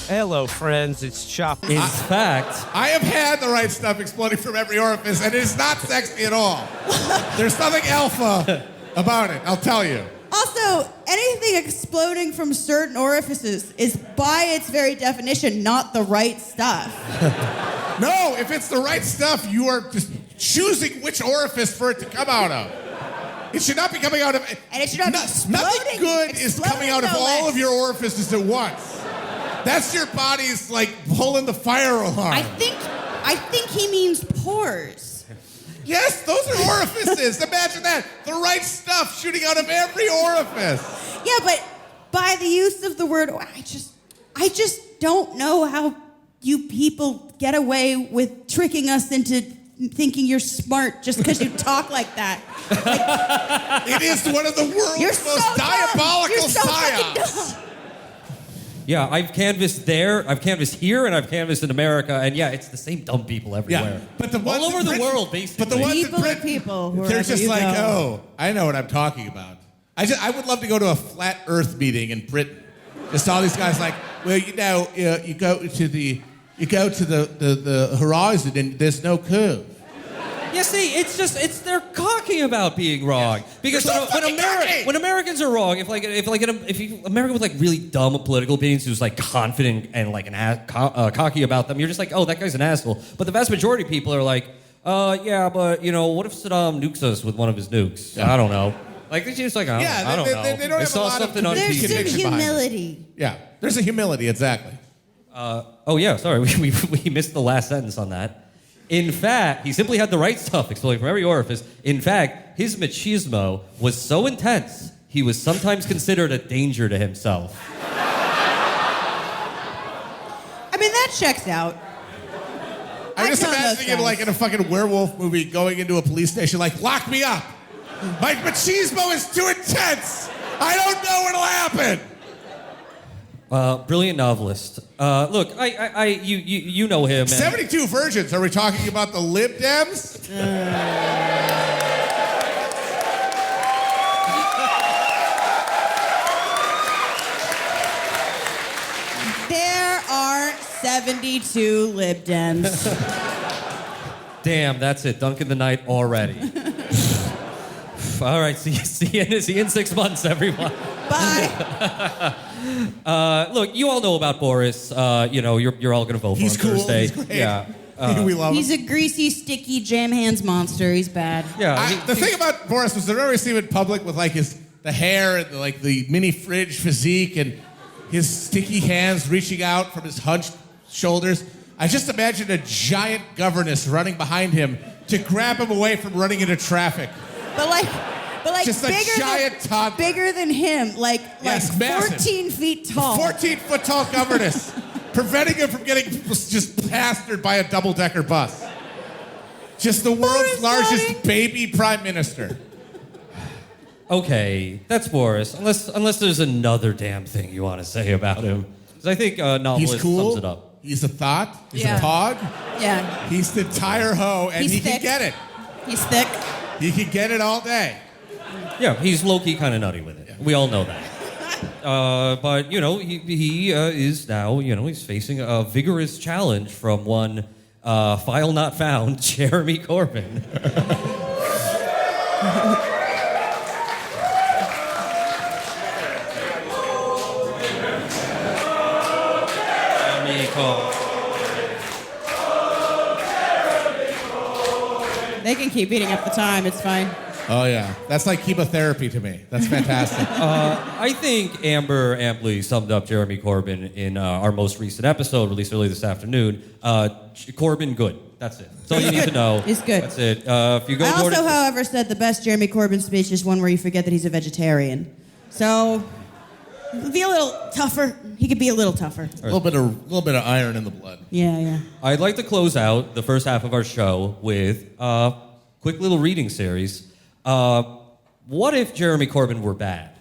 Hello, friends. It's Chapo. In fact, I have had the right stuff exploding from every orifice, and it is not sexy at all. There's nothing alpha about it, I'll tell you. Also, anything exploding from certain orifices is, by its very definition, not the right stuff. No, if it's the right stuff, you are just choosing which orifice for it to come out of. It should not be coming out of... And it should not be exploding. Nothing good is coming out of all of your orifices at once. That's your body's, like, pulling the fire alarm. I think he means pores. Yes, those are orifices. Imagine that. The right stuff shooting out of every orifice. Yeah, but by the use of the word, I just don't know how you people get away with tricking us into thinking you're smart just because you talk like that. It is one of the world's most diabolical psyops. Yeah, I've canvassed there, I've canvassed here, and I've canvassed in America, and yeah, it's the same dumb people everywhere. Yeah, but the ones all over in the Britain, world, basically. But the ones people in Britain, are people. They're just you like, go. oh, I know what I'm talking about. I would love to go to a flat Earth meeting in Britain. Just all these guys like, well, you know, you go to the horizon and there's no curve. Yeah, see, it's they're cocky about being wrong. Because when Americans are wrong, if American with like really dumb political opinions who's like confident and like cocky about them, you're just like, oh, that guy's an asshole. But the vast majority of people are like, yeah, but you know, what if Saddam nukes us with one of his nukes? Yeah. I don't know. Like they're just like, I don't know. They don't have a lot of There's some conviction humility. Yeah, there's a humility, exactly. Oh yeah, sorry, we missed the last sentence on that. In fact, he simply had the right stuff exploding from every orifice. In fact, his machismo was so intense, he was sometimes considered a danger to himself. I mean, that checks out. I'm just imagining him like in a fucking werewolf movie going into a police station like, lock me up. My machismo is too intense. I don't know what'll happen. Brilliant novelist. Look, you know him. 72 versions. Are we talking about the Lib Dems? There aren't 72 Lib Dems. Damn, that's it. Duncan the Knight already. All right, see you in 6 months, everyone. Bye. Look, you all know about Boris. You know, you're all going to vote for him Thursday. He's great. Yeah. We love him. He's a greasy, sticky, jam hands monster. He's bad. Yeah. The thing about Boris was, whenever I see him in public with like the hair and the mini fridge physique and his sticky hands reaching out from his hunched shoulders, I just imagine a giant governess running behind him to grab him away from running into traffic. But like just a giant toddler. Bigger than him, like Yes, massive. 14 feet tall. 14-foot tall governess, preventing him from getting just plastered by a double-decker bus. Just the world's largest baby prime minister. Okay, that's Boris. Unless there's another damn thing you want to say about him. Because I think novelist He's cool. sums it up. He's a thought. He's Yeah. a pog. Yeah. He's the tire hoe, and He's he thick. can get it. He's thick. He can get it all day. Yeah, he's low-key kind of nutty with it. We all know that. But, you know, he is now, you know, he's facing a vigorous challenge from one file not found, Jeremy Corbyn. Jeremy Corbyn. They can keep beating up the time. It's fine. Oh, yeah. That's like chemotherapy to me. That's fantastic. I think Amber amply summed up Jeremy Corbyn in our most recent episode, released early this afternoon. Corbyn, good. That's it. That's all you need to know. He's good. That's it. If you go I toward also, it, however, said the best Jeremy Corbyn speech is one where you forget that he's a vegetarian. So, be a little tougher. He could be a little tougher. A little bit of iron in the blood. Yeah. I'd like to close out the first half of our show with a quick little reading series. What if Jeremy Corbyn were bad?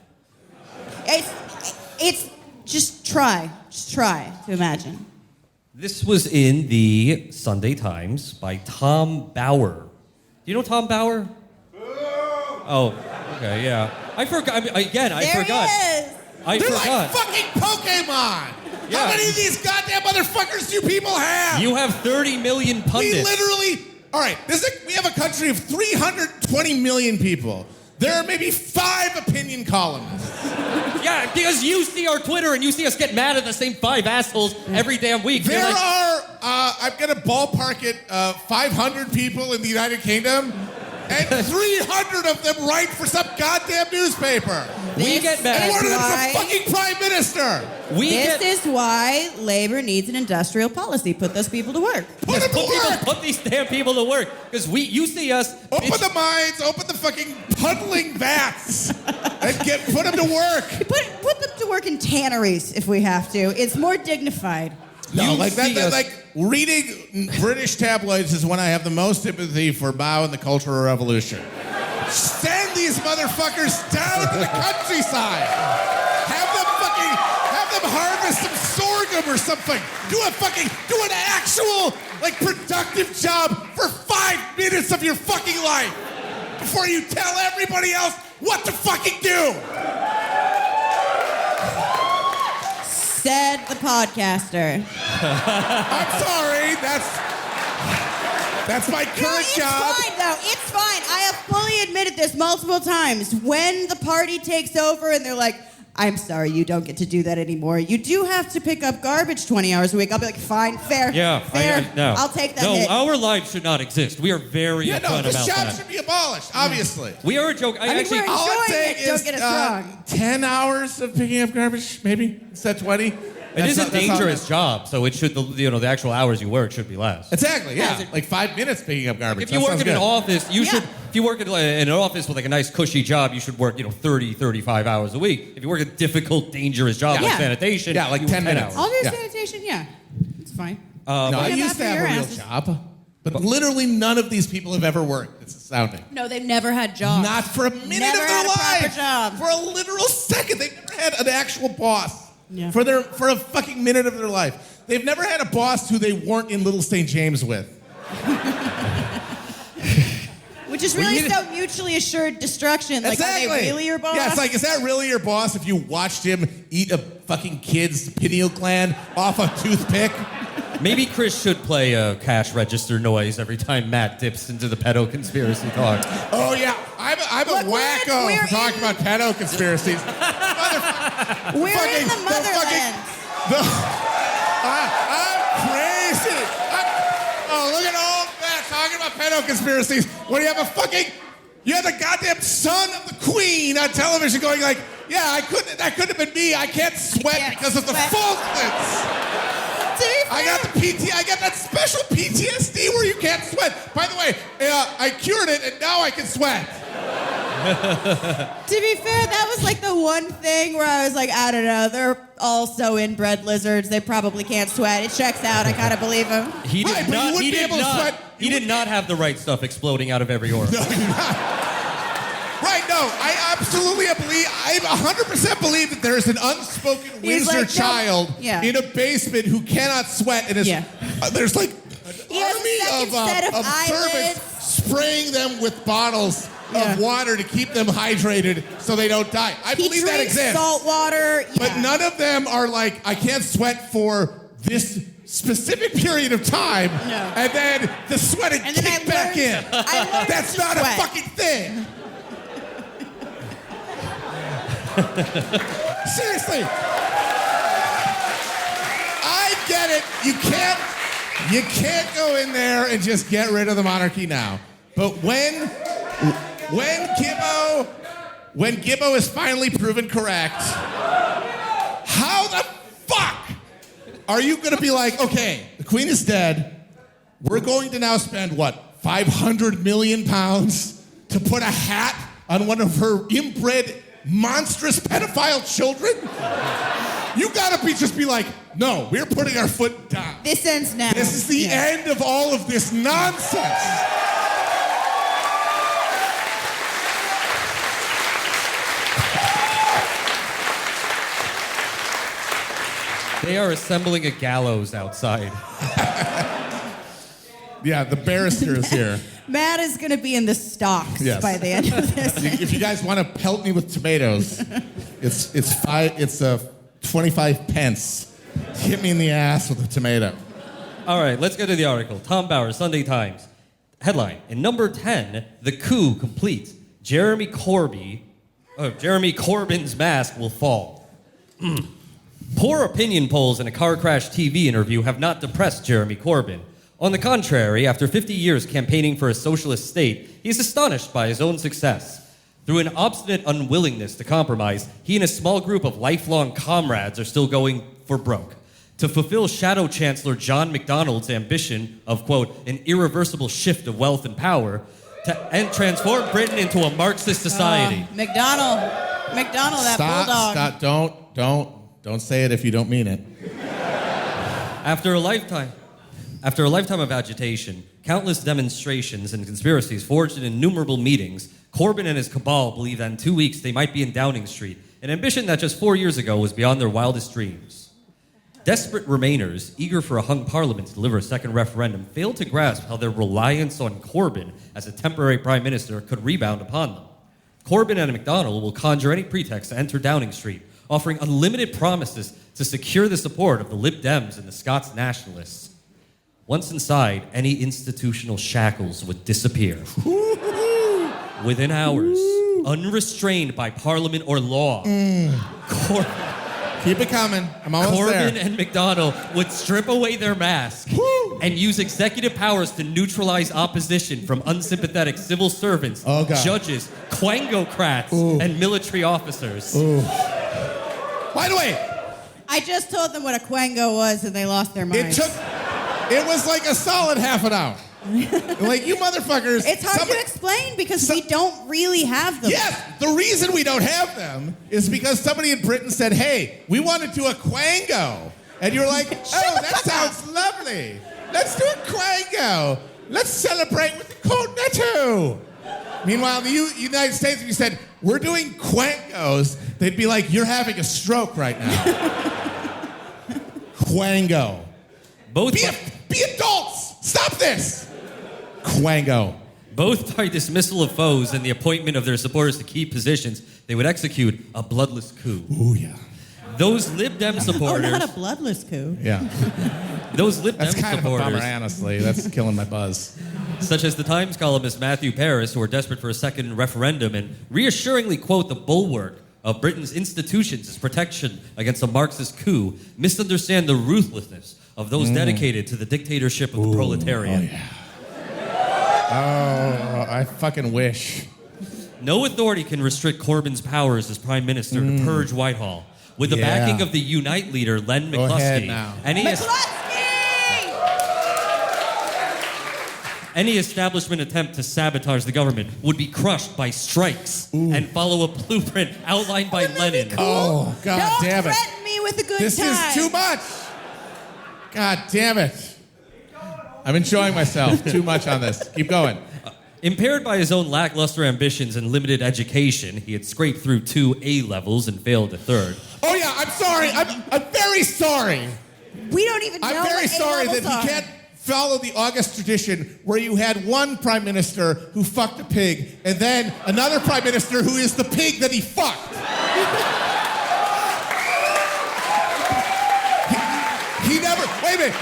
It's just try to imagine. This was in the Sunday Times by Tom Bauer. Do you know Tom Bauer? Oh, okay, yeah. I forgot. I mean, again, I There forgot. he is. I They're forgot. like fucking Pokemon! Yeah. How many of these goddamn motherfuckers do people have? You have 30 million We pundits. literally, all right, we have a country of 320 million people. There are maybe 5 opinion columnists. Yeah, because you see our Twitter and you see us get mad at the same 5 assholes every damn week. There are, I'm going to ballpark it, 500 people in the United Kingdom, and 300 of them write for some goddamn newspaper. We get And mad. one of them's why- a fucking prime minister. This is why labor needs an industrial policy. Put those people to work. Put them to work. Put these damn people to work. Because you see us. Open the mines, open the fucking puddling vats, and put them to work. Put them to work in tanneries if we have to. It's more dignified. No, You like that, see us- like reading British tabloids is when I have the most sympathy for Mao and the Cultural Revolution. Send these motherfuckers down to the countryside. Have them harvest some sorghum or something. Do an actual, like, productive job for 5 minutes of your fucking life before you tell everybody else what to fucking do. Said the podcaster. I'm sorry, that's my current It's job. fine, though. It's fine. I have fully admitted this multiple times. When the party takes over and they're like, I'm sorry, you don't get to do that anymore. You do have to pick up garbage 20 hours a week. I'll be like, fine, fair. Yeah, fair. no. I'll take that No, hit. our lives should not exist. We are very Yeah, no, upfront this about job that. should be abolished, obviously. We are a joke. I mean, we're All I'm enjoying saying it, don't is get us wrong. 10 hours of picking up garbage, maybe? Instead of 20? It is a dangerous job, so it should, the actual hours you work should be less. Exactly, yeah. Like 5 minutes picking up garbage. If you work in an office, you Yeah. should. If you work in an office with like a nice cushy job, you should work 30, 35 hours a week. If you work a difficult, dangerous job like Yeah. sanitation, Yeah, like you 10 work minutes. I'll do Yeah. sanitation, yeah. It's fine. No, I Yeah, used to that for have your a real asses. job. But literally none of these people have ever worked. It's astounding. No, they've never had jobs. Not for a minute Never of their had a proper life. job. For a literal second. They've never had an actual boss. Yeah. For a fucking minute of their life. They've never had a boss who they weren't in Little St. James with. Which is really so mutually assured destruction. Like, Exactly. are they really your boss? Yeah, it's like, is that really your boss if you watched him eat a fucking kid's pineal gland off a toothpick? Maybe Chris should play a cash register noise every time Matt dips into the pedo conspiracy talk. Oh, yeah. I'm Look, a wacko we're for talking in- about pedo conspiracies. We're fucking- in the motherland. I'm crazy. Look at all that talking about pedo conspiracies when you have the goddamn son of the queen on television going like, yeah, that couldn't have been me. I can't sweat can't because of the sweat. Falklands. To be fair, I got that special PTSD where you can't sweat. By the way, I cured it and now I can sweat. To be fair, that was like the one thing where I was like, I don't know, they're also inbred lizards. They probably can't sweat. It checks out. I kind of believe him. He Right, did but you not. wouldn't He be did able to not. sweat. He did not have the right stuff exploding out of every orifice. No, you're not. Right, no, I absolutely believe, I 100% believe that there's an unspoken He's Windsor like, no. child Yeah. in a basement who cannot sweat, and is, Yeah. There's like an He has a second set army of servants eyelids. spraying them with bottles Yeah. of water to keep them hydrated so they don't die. I He believe that drinks exists. salt water. But yeah. none of them are like, I can't sweat for this specific period of time, No. and then the sweat And then kick back in. I learned That's to not sweat. a fucking thing. Seriously. I get it. You can't go in there and just get rid of the monarchy now. But when Gibbo is finally proven correct, how the fuck are you going to be like, okay, the queen is dead. We're going to now spend, what, 500 million pounds to put a hat on one of her inbred, monstrous pedophile children? You gotta just be like, no, we're putting our foot down. This ends now. This is the end of all of this nonsense. They are assembling a gallows outside. Yeah, the barrister is here. Matt is going to be in the stocks Yes. by the end of this. If you guys want to pelt me with tomatoes, it's 25 pence Hit me in the ass with a tomato. All right, let's get to the article. Tom Bauer, Sunday Times. Headline, in number 10, the coup complete. Jeremy Corbyn's mask will fall. Poor opinion polls in a car crash TV interview have not depressed Jeremy Corbyn. On the contrary, after 50 years campaigning for a socialist state, he is astonished by his own success. Through an obstinate unwillingness to compromise, he and a small group of lifelong comrades are still going for broke. To fulfill Shadow Chancellor John MacDonald's ambition of, quote, an irreversible shift of wealth and power, and transform Britain into a Marxist society. McDonald, that bulldog. Stop, don't say it if you don't mean it. After a lifetime of agitation, countless demonstrations and conspiracies forged in innumerable meetings, Corbyn and his cabal believe that in 2 weeks they might be in Downing Street, an ambition that just 4 years ago was beyond their wildest dreams. Desperate Remainers, eager for a hung parliament to deliver a second referendum, failed to grasp how their reliance on Corbyn as a temporary prime minister could rebound upon them. Corbyn and MacDonald will conjure any pretext to enter Downing Street, offering unlimited promises to secure the support of the Lib Dems and the Scots Nationalists. Once inside, any institutional shackles would disappear. Within hours, unrestrained by parliament or law, Keep it coming. I'm almost Corbyn there. and MacDonald would strip away their mask and use executive powers to neutralize opposition from unsympathetic civil servants, Oh, God. judges, quangocrats, and military officers. By the way, I just told them what a quango was and they lost their minds. it was like a solid half an hour. Like, you motherfuckers. It's hard to explain because we don't really have them. Yes, the reason we don't have them is because somebody in Britain said, hey, we want to do a quango. And you're like, oh, that sounds lovely. Let's do a quango. Let's celebrate with the cornetto. Meanwhile, in the United States, if you said, we're doing quangos, they'd be like, you're having a stroke right now. Quango. Be adults. Stop this. Quango. Both by dismissal of foes and the appointment of their supporters to key positions, they would execute a bloodless coup. Ooh, yeah. Those Lib Dem supporters... Oh, not a bloodless coup. Yeah. Those Lib Dem That's kind of a supporters... bummer, honestly. That's killing my buzz. Such as the Times columnist Matthew Paris, who are desperate for a second referendum and reassuringly quote the bulwark of Britain's institutions as protection against a Marxist coup, misunderstand the ruthlessness of those dedicated to the dictatorship of the proletariat. Oh, yeah. Oh, I fucking wish. No authority can restrict Corbyn's powers as prime minister to purge Whitehall. With the backing of the Unite leader, Len Go ahead McCluskey, now. any establishment attempt to sabotage the government would be crushed by strikes and follow a blueprint outlined by Lenin. Cool? Oh, God damn it. Don't threaten me with a good This time. is too much. God damn it. I'm enjoying myself too much on this. Keep going. Impaired by his own lackluster ambitions and limited education, he had scraped through 2 A levels and failed a third. Oh, yeah, I'm sorry. I'm very sorry. We don't even know I'm very what sorry that A-levels he are. can't follow the August tradition where you had one prime minister who fucked a pig and then another prime minister who is the pig that he fucked.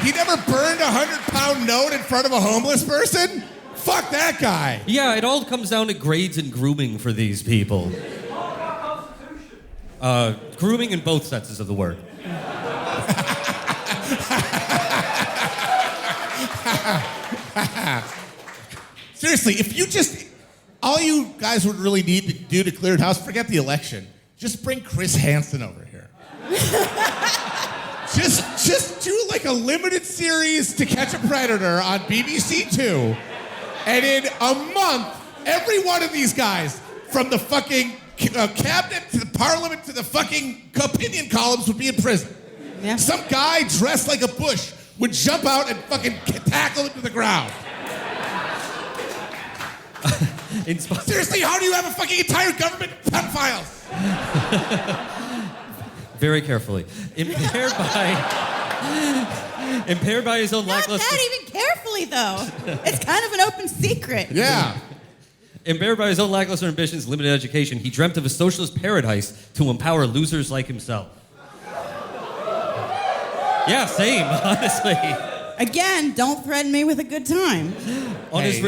He never burned a 100-pound note in front of a homeless person? Fuck that guy. Yeah, it all comes down to grades and grooming for these people. Grooming in both senses of the word. Seriously, if you just... All you guys would really need to do to clear the house, forget the election. Just bring Chris Hansen over here. Just do like a limited series To Catch a Predator on BBC Two. And in a month, every one of these guys, from the fucking cabinet to the parliament to the fucking opinion columns, would be in prison. Yeah. Some guy dressed like a bush would jump out and fucking tackle him to the ground. Seriously, how do you have a fucking entire government of pedophiles? Very carefully. Impaired by his own lackluster... Not that even carefully, though. It's kind of an open secret. Yeah. Impaired by his own lackluster ambitions, limited education, he dreamt of a socialist paradise to empower losers like himself. Yeah, same, honestly. Again, don't threaten me with a good time. On his